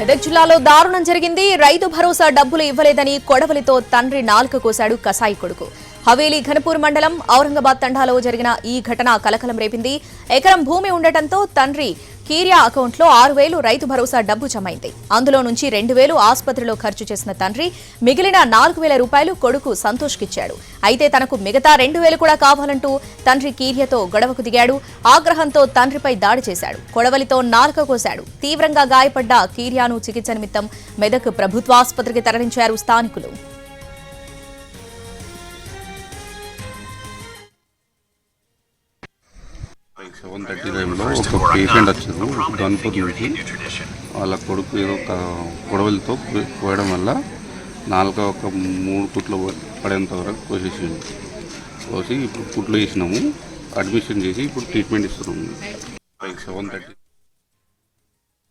మెదక్ జిల్లాలో దారుణం జరిగింది. రైతు భరోసా డబ్బులు ఇవ్వలేదని కొడవలితో తండ్రి నాలుక కోశాడు కసాయి కొడుకు. హవేలీ ఘనపూర్ మండలం ఔరంగాబాద్ తండాలో జరిగిన ఈ ఘటన కలకలం రేపింది. ఎకరం భూమి ఉండటంతో తండ్రి కీరియా అకౌంట్లో 6,000 రైతు భరోసా డబ్బు జమైంది. అందులో నుంచి 2,000 ఆసుపత్రిలో ఖర్చు చేసిన తండ్రి మిగిలిన 4,000 రూపాయలు కొడుకు సంతోష్కిచ్చాడు. అయితే తనకు మిగతా 2,000 కూడా కావాలంటూ తండ్రి కీరియతో గొడవకు దిగాడు. ఆగ్రహంతో తండ్రిపై దాడి చేశాడు. కొడవలితో నాలుక కోశాడు. తీవ్రంగా గాయపడ్డ కీరియాను చికిత్స నిమిత్తం మెదక్ ప్రభుత్వాసుపత్రికి తరలించారు స్థానికులు. 7:30 టైంలో ఒక పేషెంట్ వచ్చారు గన్పూర్ నుంచి. వాళ్ళ కొడుకు ఏదో కొడవలితో పోయడం వల్ల నాలుక ఒక 3 కుట్లు పడేంత వరకు కోసేసిండు. కోసి ఇప్పుడు కుట్లు వేసినాము, అడ్మిషన్ చేసి ఇప్పుడు ట్రీట్మెంట్ ఇస్తున్నాము. 7:30